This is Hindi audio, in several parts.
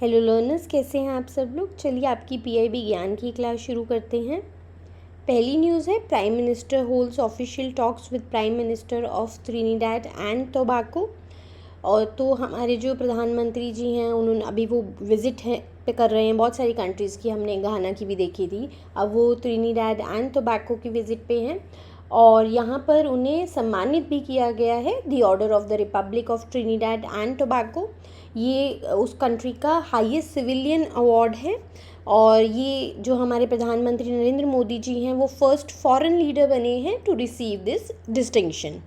हेलो लर्नर्स, कैसे हैं आप सब लोग। चलिए आपकी पीआईबी ज्ञान की क्लास शुरू करते हैं। पहली न्यूज़ है, prime minister holds official talks with prime minister of त्रिनिडाद and tobacco. और तो हमारे जो प्रधानमंत्री जी हैं उन्होंने अभी वो विज़िट है पे कर रहे हैं बहुत सारी कंट्रीज़ की। हमने घाना की भी देखी थी, अब वो त्रिनिडाद एंड टोबैको की विज़िट पे हैं और यहाँ पर उन्हें सम्मानित भी किया गया है the order of the Republic of Trinidad and tobacco. ये उस कंट्री का हाईएस्ट सिविलियन अवार्ड है और ये जो हमारे प्रधानमंत्री नरेंद्र मोदी जी हैं वो फर्स्ट फॉरेन लीडर बने हैं टू रिसीव दिस डिस्टिंक्शन।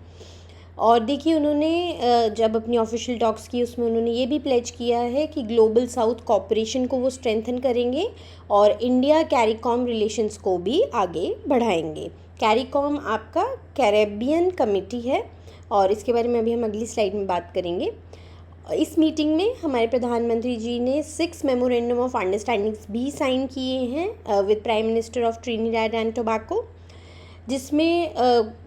और देखिए उन्होंने जब अपनी ऑफिशियल टॉक्स की उसमें उन्होंने ये भी प्लेज किया है कि ग्लोबल साउथ कॉपरेशन को वो स्ट्रेंथन करेंगे और इंडिया कैरिकॉम रिलेशंस को भी आगे बढ़ाएंगे। कैरिकॉम आपका कैरेबियन कमेटी है और इसके बारे में अभी हम अगली स्लाइड में बात करेंगे। इस मीटिंग में हमारे प्रधानमंत्री जी ने 6 मेमोरेंडम ऑफ अंडरस्टैंडिंग्स भी साइन किए हैं with prime minister of Trinidad and Tobago, जिसमें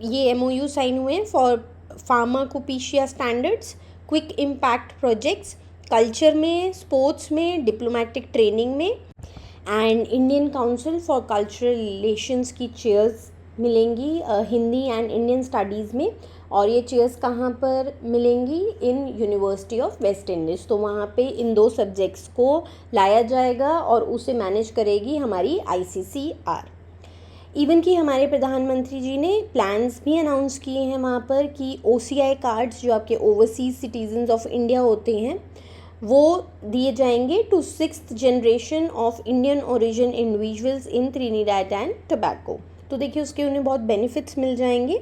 ये MOU साइन हुए हैं for pharmacopoeia standards, quick impact projects, culture में, स्पोर्ट्स में, डिप्लोमेटिक ट्रेनिंग में and Indian council for cultural relations की चेयर्स मिलेंगी हिंदी एंड इंडियन स्टडीज़ में। और ये चेयर्स कहाँ पर मिलेंगी? In university of West Indies. तो वहाँ पे इन 2 सब्जेक्ट्स को लाया जाएगा और उसे मैनेज करेगी हमारी ICCR। इवन कि हमारे प्रधानमंत्री जी ने प्लान्स भी अनाउंस किए हैं वहाँ पर कि OCI कार्ड्स जो आपके ओवरसीज़ सिटीजन्स ऑफ इंडिया होते हैं वो दिए जाएंगे to 6th generation of Indian origin individuals in Trinidad and Tobago. तो देखिए उसके उन्हें बहुत बेनिफिट्स मिल जाएंगे।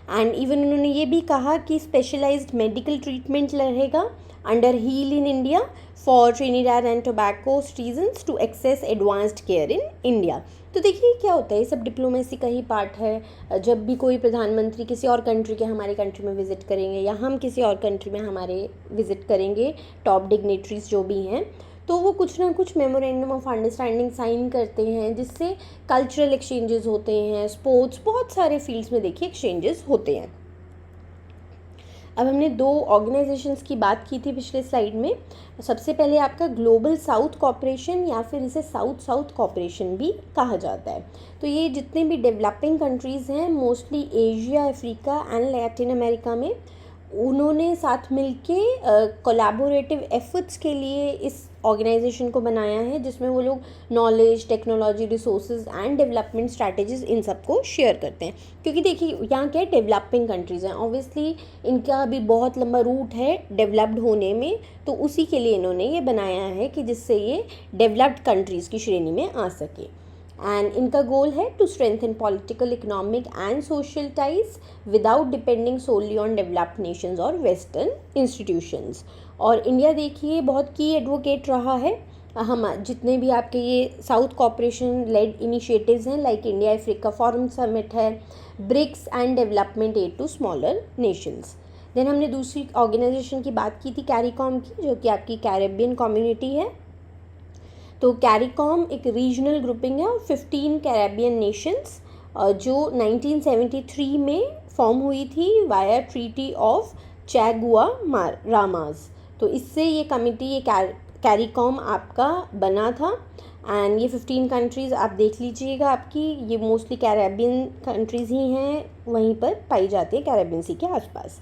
एंड इवन उन्होंने ये भी कहा कि स्पेशलाइज्ड मेडिकल ट्रीटमेंट रहेगा under heal in India for Trinidad and Tobago citizens to access advanced care in India. तो देखिए क्या होता है, ये सब डिप्लोमेसी का ही पार्ट है। जब भी कोई प्रधानमंत्री किसी और कंट्री के हमारे कंट्री में विज़िट करेंगे या हम किसी और कंट्री में हमारे विज़िट करेंगे, टॉप डिग्नेटरीज जो भी हैं, तो वो कुछ ना कुछ मेमोरेंडम ऑफ अंडरस्टैंडिंग साइन करते हैं जिससे कल्चरल एक्सचेंजेस होते हैं, स्पोर्ट्स, बहुत सारे फील्ड्स में देखिए एक्सचेंजेस होते हैं। अब हमने 2 ऑर्गेनाइजेशंस की बात की थी पिछले स्लाइड में। सबसे पहले आपका ग्लोबल साउथ कॉपरेशन या फिर इसे साउथ साउथ कॉपरेशन भी कहा जाता है। तो ये जितने भी डेवलपिंग कंट्रीज़ हैं mostly Asia, Africa and Latin America में, उन्होंने साथ मिलके कोलैबोरेटिव एफर्ट्स के लिए इस ऑर्गेनाइजेशन को बनाया है जिसमें वो लोग knowledge, technology, resources and development strategies इन सबको शेयर करते हैं। क्योंकि देखिए यहाँ क्या है, डेवलपिंग कंट्रीज़ हैं, ऑब्वियसली इनका भी बहुत लंबा रूट है डेवलप्ड होने में, तो उसी के लिए इन्होंने ये बनाया है कि जिससे ये डेवलप्ड कंट्रीज़ की श्रेणी में आ सके। एंड इनका गोल है to strengthen political, economic and social ties without depending solely on developed nations और वेस्टर्न इंस्टीट्यूशंस। और इंडिया देखिए बहुत की एडवोकेट रहा है। हम जितने भी आपके ये साउथ कॉपरेशन लेड इनिशिएटिव्स हैं like India Africa forum summit है, BRICS and development aid to smaller nations. Then हमने दूसरी ऑर्गेनाइजेशन की बात की थी कैरिकॉम की, जो कि आपकी कैरेबियन कम्युनिटी है। तो कैरिकॉम एक रीजनल ग्रुपिंग है और 15 कैरेबियन नेशंस जो 1973 में फॉर्म हुई थी वाया ट्रीटी ऑफ चैगुआ रामाज। तो इससे ये कमिटी, ये कैरिकॉम आपका बना था। एंड ये 15 कंट्रीज़ आप देख लीजिएगा, आपकी ये मोस्टली कैरेबियन कंट्रीज़ ही हैं, वहीं पर पाई जाती है कैरेबियन सी के आसपास।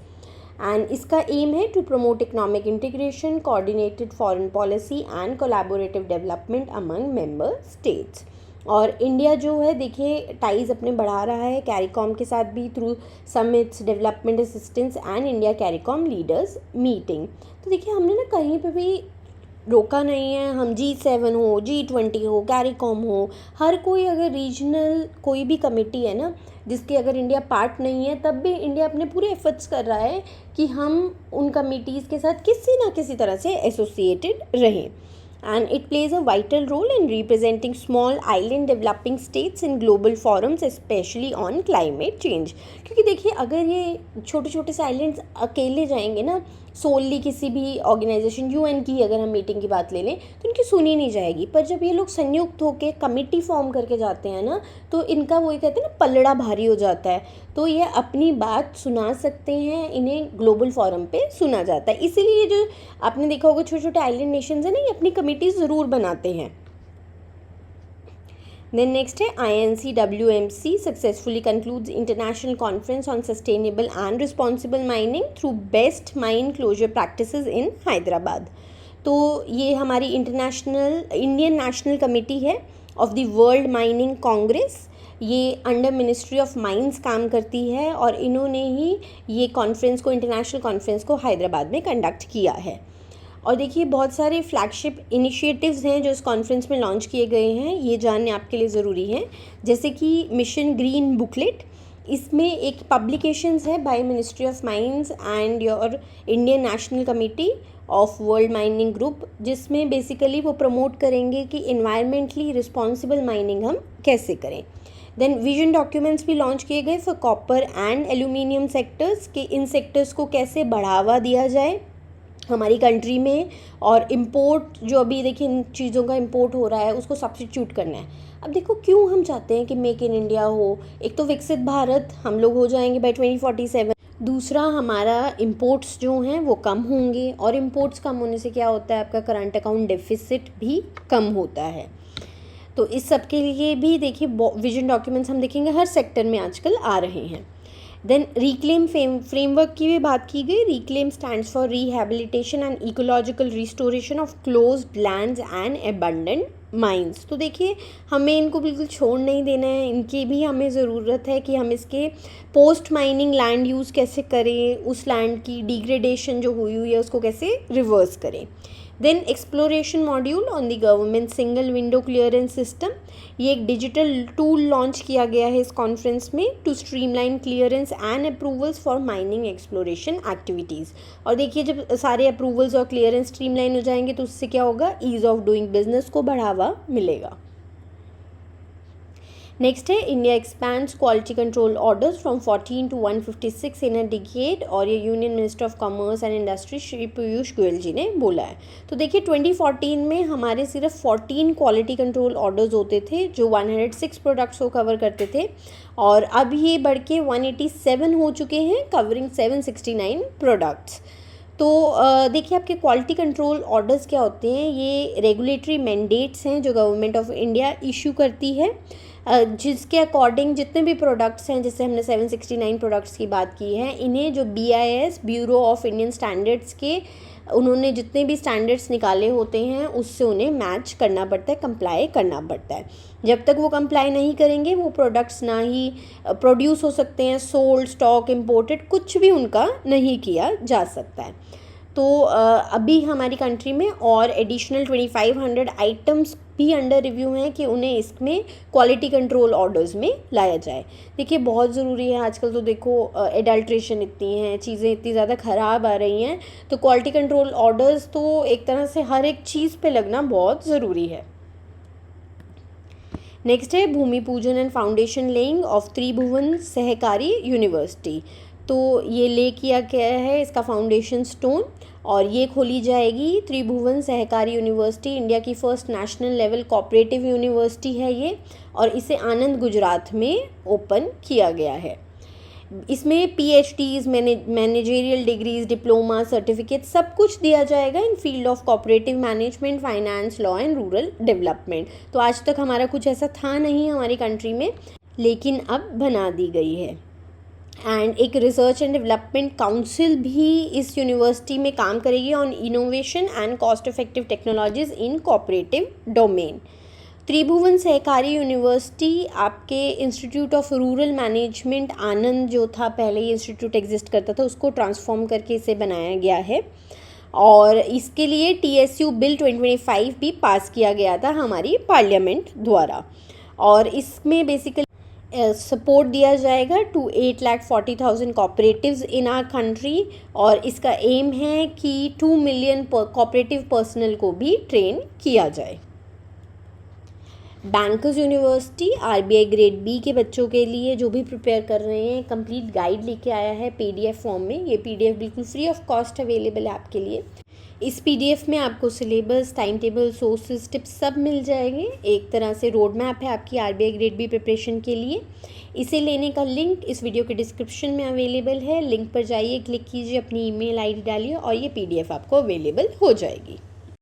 एंड इसका एम है to promote economic integration, coordinated foreign policy and collaborative development among member states. और इंडिया जो है देखिए टाइज अपने बढ़ा रहा है कैरिकॉम के साथ भी through summits, development assistance and India CARICOM leaders meeting. तो देखिए हमने ना कहीं पे भी रोका नहीं है। हम G7 हो, G20 हो, कैरिकॉम हो, हर कोई अगर रीजनल कोई भी कमेटी है ना जिसके अगर इंडिया पार्ट नहीं है, तब भी इंडिया अपने पूरे एफर्ट्स कर रहा है कि हम उन कमिटीज़ के साथ किसी ना किसी तरह से एसोसिएटेड रहें। and it plays a vital role in representing small island developing states in global forums especially on climate change। क्योंकि देखिए अगर ये छोटे छोटे से आइलैंड्स अकेले जाएंगे ना सोलली किसी भी ऑर्गेनाइजेशन, यूएन की अगर हम मीटिंग की बात ले लें तो इनकी सुनी नहीं जाएगी। पर जब ये लोग संयुक्त होकर कमेटी फॉर्म करके जाते हैं ना, तो इनका वही कहते हैं ना, पलड़ा भारी हो जाता है। तो ये अपनी बात सुना सकते हैं, इन्हें ग्लोबल फोरम पे सुना जाता है। इसीलिए जो आपने देखा होगा छोटे छोटे आइलैंड नेशंस हैं ना, ये अपनी कमेटीज ज़रूर बनाते हैं। Then next है INCWMC successfully concludes international conference on sustainable and responsible mining through best mine closure practices in Hyderabad. तो ये हमारी इंडियन नेशनल कमेटी है of the world mining Congress. ये अंडर मिनिस्ट्री ऑफ माइंस काम करती है और इन्होंने ही ये कॉन्फ्रेंस को, इंटरनेशनल कॉन्फ्रेंस को हैदराबाद में कंडक्ट किया है। और देखिए बहुत सारे फ्लैगशिप इनिशिएटिव्स हैं जो इस कॉन्फ्रेंस में लॉन्च किए गए हैं, ये जानने आपके लिए ज़रूरी है। जैसे कि मिशन ग्रीन बुकलेट, इसमें एक पब्लिकेशंस है by ministry of mines and your Indian national committee of world mining group, जिसमें बेसिकली वो प्रमोट करेंगे कि इन्वायरमेंटली रिस्पॉन्सिबल माइनिंग हम कैसे करें। देन विजन डॉक्यूमेंट्स भी लॉन्च किए गए for copper and aluminium sectors, कि इन सेक्टर्स को कैसे बढ़ावा दिया जाए हमारी कंट्री में, और इम्पोर्ट जो अभी देखिए इन चीज़ों का इम्पोर्ट हो रहा है उसको सब्स्टिट्यूट करना है। अब देखो क्यों हम चाहते हैं कि मेक इन इंडिया हो, एक तो विकसित भारत हम लोग हो जाएंगे बाय 2047, दूसरा हमारा इम्पोर्ट्स जो हैं वो कम होंगे, और इम्पोर्ट्स कम होने से क्या होता है, आपका करंट अकाउंट डेफिसिट भी कम होता है। तो इस सब के लिए भी देखिए विजन डॉक्यूमेंट्स हम देखेंगे हर सेक्टर में आजकल आ रहे हैं। देन रिक्लेम फ्रेमवर्क की भी बात की गई। Reclaim stands for rehabilitation and ecological restoration of closed lands and abundant mines. तो देखिए हमें इनको बिल्कुल छोड़ नहीं देना है, इनकी भी हमें ज़रूरत है कि हम इसके पोस्ट माइनिंग लैंड यूज़ कैसे करें, उस लैंड की डिग्रेडेशन जो हुई है उसको कैसे रिवर्स करें। Then exploration module on the government single window clearance system, ये एक डिजिटल टूल लॉन्च किया गया है इस कॉन्फ्रेंस में to streamline clearance and approvals for mining exploration activities. और देखिए जब सारे अप्रूवल्स और क्लियरेंस स्ट्रीमलाइन हो जाएंगे तो उससे क्या होगा, ईज़ ऑफ डूइंग बिजनेस को बढ़ावा मिलेगा। नेक्स्ट है India expands quality control orders from 14 to 156 in a decade, और ये union minister of commerce and industry Shri Piyush Goyal ji ने बोला है। तो देखिए 2014 में हमारे सिर्फ 14 क्वालिटी कंट्रोल ऑर्डर्स होते थे जो 106 प्रोडक्ट्स को कवर करते थे, और अब ये बढ़ के 187 हो चुके हैं कवरिंग 769 प्रोडक्ट्स। तो देखिए आपके क्वालिटी कंट्रोल ऑर्डर्स क्या होते हैं, ये रेगुलेटरी मैंडेट्स हैं जो गवर्नमेंट ऑफ इंडिया इशू करती है, जिसके अकॉर्डिंग जितने भी प्रोडक्ट्स हैं, जैसे हमने 769 प्रोडक्ट्स की बात की है, इन्हें जो BIS bureau of Indian standards के उन्होंने जितने भी स्टैंडर्ड्स निकाले होते हैं उससे उन्हें मैच करना पड़ता है, कंप्लाई करना पड़ता है। जब तक वो कंप्लाई नहीं करेंगे वो प्रोडक्ट्स ना ही प्रोड्यूस हो सकते हैं, सोल्ड, स्टॉक, इम्पोर्टेड कुछ भी उनका नहीं किया जा सकता है। तो अभी हमारी कंट्री में और एडिशनल 2500 आइटम्स भी अंडर रिव्यू हैं कि उन्हें इसमें क्वालिटी कंट्रोल ऑर्डर्स में लाया जाए। देखिए बहुत ज़रूरी है, आजकल तो देखो एडल्ट्रेशन इतनी है, चीज़ें इतनी ज़्यादा ख़राब आ रही हैं, तो क्वालिटी कंट्रोल ऑर्डर्स तो एक तरह से हर एक चीज़ पे लगना बहुत ज़रूरी है। नेक्स्ट है भूमि पूजन and foundation laying of Tribhuvan Sahkari university. तो ये ले किया गया है इसका फाउंडेशन स्टोन, और ये खोली जाएगी त्रिभुवन सहकारी यूनिवर्सिटी, इंडिया की first national level cooperative university है ये, और इसे आनंद गुजरात में ओपन किया गया है। इसमें PhDs, managerial degrees, diploma, certificate सब कुछ दिया जाएगा in field of cooperative management, finance, law and rural development. तो आज तक हमारा कुछ ऐसा था नहीं हमारी कंट्री में, लेकिन अब बना दी गई है। एंड एक रिसर्च एंड डेवलपमेंट काउंसिल भी इस यूनिवर्सिटी में काम करेगी on innovation and cost effective technologies in cooperative domain. Tribhuvan Sahkari university आपके institute of rural management Anand जो था, पहले ये इंस्टीट्यूट एग्जिस्ट करता था, उसको ट्रांसफॉर्म करके इसे बनाया गया है, और इसके लिए TSU बिल 2025 भी पास किया गया था हमारी पार्लियामेंट द्वारा, और इसमें बेसिकली सपोर्ट दिया जाएगा to 8,40,000 cooperatives in our country, और इसका एम है कि 2 मिलियन कॉपरेटिव पर्सनल को भी ट्रेन किया जाए। Bankers university RBI grade B के बच्चों के लिए जो भी प्रिपेयर कर रहे हैं कंप्लीट गाइड लेके आया है पीडीएफ फॉर्म में। ये पीडीएफ बिल्कुल फ्री ऑफ कॉस्ट अवेलेबल है आपके लिए। इस पीडीएफ में आपको syllabus, time table, sources, tips सब मिल जाएंगे। एक तरह से रोड मैप है आपकी आरबीआई ग्रेड बी प्रिपरेशन के लिए। इसे लेने का लिंक इस वीडियो के डिस्क्रिप्शन में अवेलेबल है। लिंक पर जाइए, क्लिक कीजिए, अपनी ईमेल आईडी डालिए और ये पीडीएफ आपको अवेलेबल हो जाएगी।